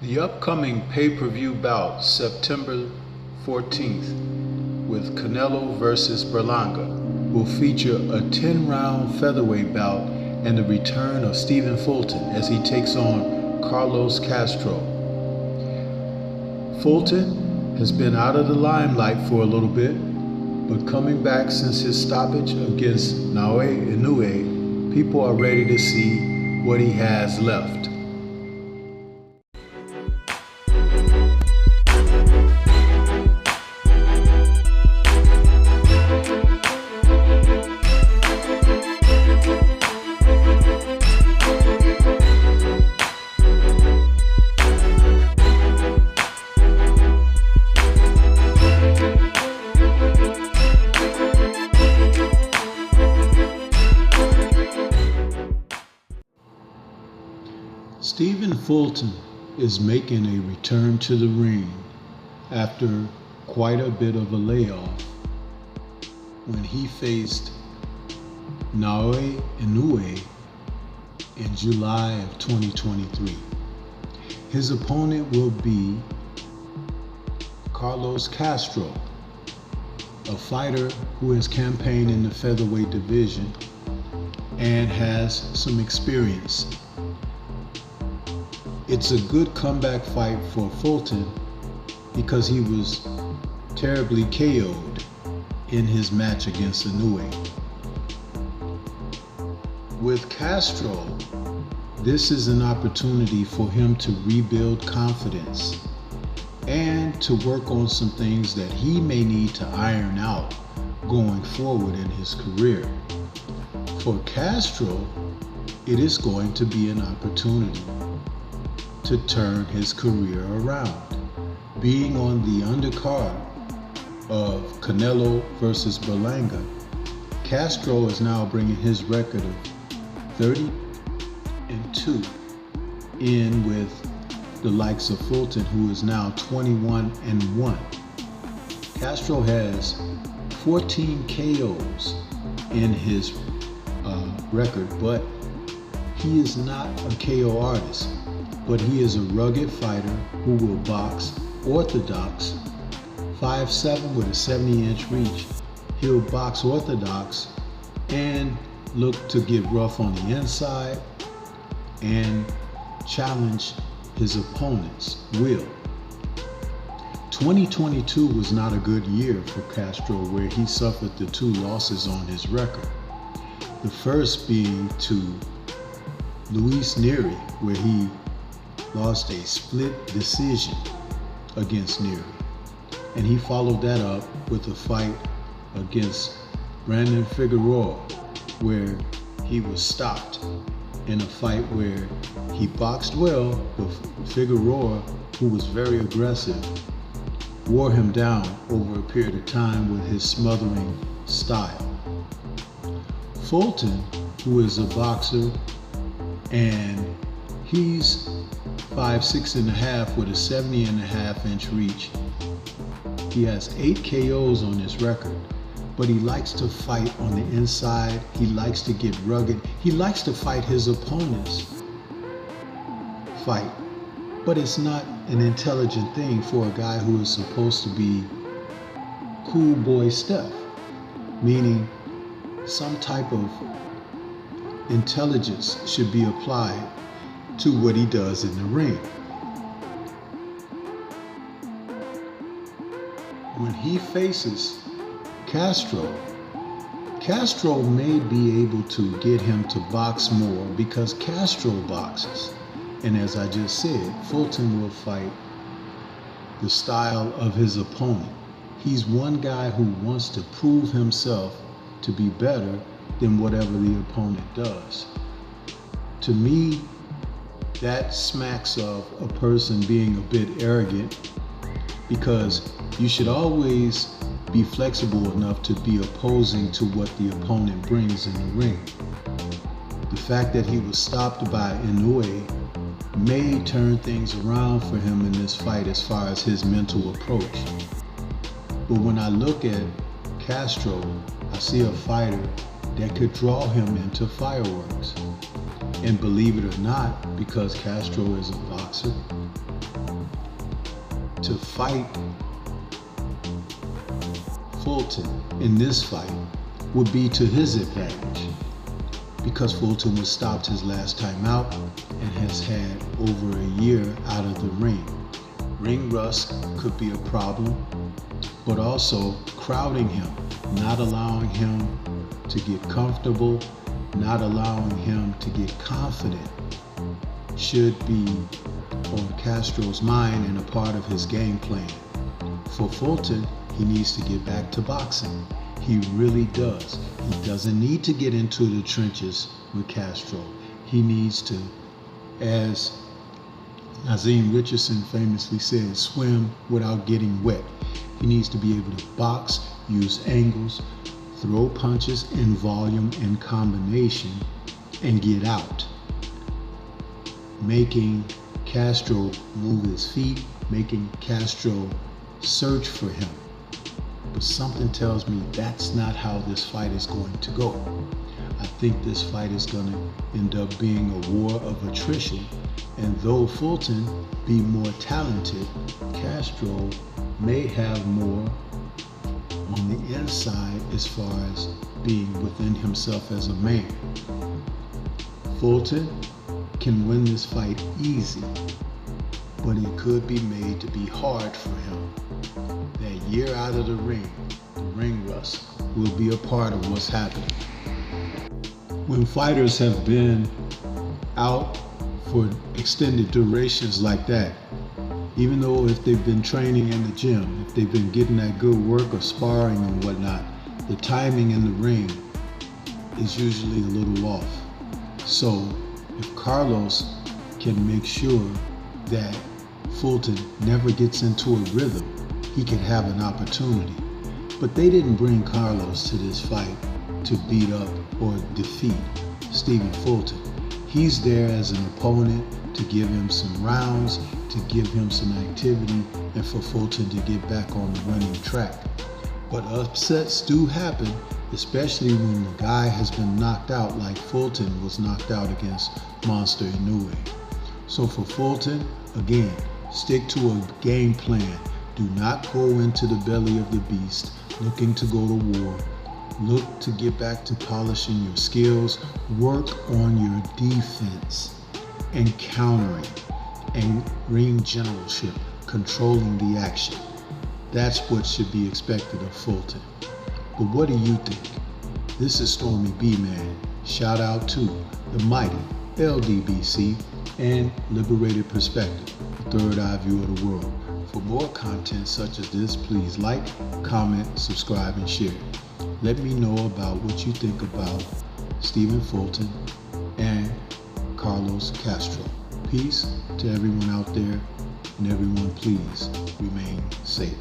The upcoming pay-per-view bout, September 14th, with Canelo versus Berlanga, will feature a 10-round featherweight bout and the return of Stephen Fulton as he takes on Carlos Castro. Fulton has been out of the limelight for a little bit, but coming back since his stoppage against Naoya Inoue, people are ready to see what he has left. Stephen Fulton is making a return to the ring after quite a bit of a layoff when he faced Naoya Inoue in July of 2023. His opponent will be Carlos Castro, a fighter who has campaigned in the featherweight division and has some experience. It's a good comeback fight for Fulton because he was terribly KO'd in his match against Inoue. With Castro, this is an opportunity for him to rebuild confidence and to work on some things that he may need to iron out going forward in his career. For Castro, it is going to be an opportunity to turn his career around. Being on the undercard of Canelo versus Berlanga, Castro is now bringing his record of 30-2 in with the likes of Fulton, who is now 21-1. Castro has 14 KOs in his record, but he is not a KO artist. But he is a rugged fighter who will box orthodox, 5'7" with a 70-inch reach. He'll box orthodox and look to get rough on the inside and challenge his opponent's will. 2022 was not a good year for Castro, where he suffered the 2 losses on his record. The first being to Luis Nery, where he lost a split decision against Nery. And he followed that up with a fight against Brandon Figueroa, where he was stopped in a fight where he boxed well, but Figueroa, who was very aggressive, wore him down over a period of time with his smothering style. Fulton, who is a boxer, and he's 5'6.5" with a 70.5-inch reach. He has 8 KOs on his record, but he likes to fight on the inside. He likes to get rugged. He likes to fight his opponent's fight, but it's not an intelligent thing for a guy who is supposed to be cool boy stuff, meaning some type of intelligence should be applied to what he does in the ring. When he faces Castro, Castro may be able to get him to box more because Castro boxes. And as I just said, Fulton will fight the style of his opponent. He's one guy who wants to prove himself to be better than whatever the opponent does. To me, that smacks of a person being a bit arrogant, because you should always be flexible enough to be opposing to what the opponent brings in the ring. The fact that he was stopped by Inoue may turn things around for him in this fight as far as his mental approach. But when I look at Castro, I see a fighter that could draw him into fireworks. And believe it or not, because Castro is a boxer, to fight Fulton in this fight would be to his advantage, because Fulton was stopped his last time out and has had over a year out of the ring. Ring rust could be a problem, but also crowding him, not allowing him to get comfortable, not allowing him to get confident should be on Castro's mind and a part of his game plan. For Fulton, he needs to get back to boxing. He really does. He doesn't need to get into the trenches with Castro. He needs to, as Nazim Richardson famously said, swim without getting wet. He needs to be able to box, use angles, throw punches in volume and combination, and get out, making Castro move his feet, making Castro search for him. But something tells me that's not how this fight is going to go. I think this fight is going to end up being a war of attrition, and though Fulton be more talented, Castro may have more on the inside as far as being within himself as a man. Fulton can win this fight easy, but it could be made to be hard for him. That year out of the ring rust, will be a part of what's happening. When fighters have been out for extended durations like that, even though if they've been training in the gym, if they've been getting that good work of sparring and whatnot, the timing in the ring is usually a little off. So if Carlos can make sure that Fulton never gets into a rhythm, he can have an opportunity. But they didn't bring Carlos to this fight to beat up or defeat Stephen Fulton. He's there as an opponent to give him some rounds, to give him some activity, and for Fulton to get back on the winning track. But upsets do happen, especially when the guy has been knocked out like Fulton was knocked out against Monster Inoue. So for Fulton, again, stick to a game plan. Do not go into the belly of the beast looking to go to war. Look to get back to polishing your skills. Work on your defense and countering and ring generalship, controlling the action. That's what should be expected of Fulton. But what do you think? This is Stormy B-Man. Shout out to the mighty LDBC and Liberated Perspective, the third eye view of the world. For more content such as this, please like, comment, subscribe, and share. Let me know about what you think about Stephen Fulton and Carlos Castro. Peace to everyone out there, and everyone please remain safe.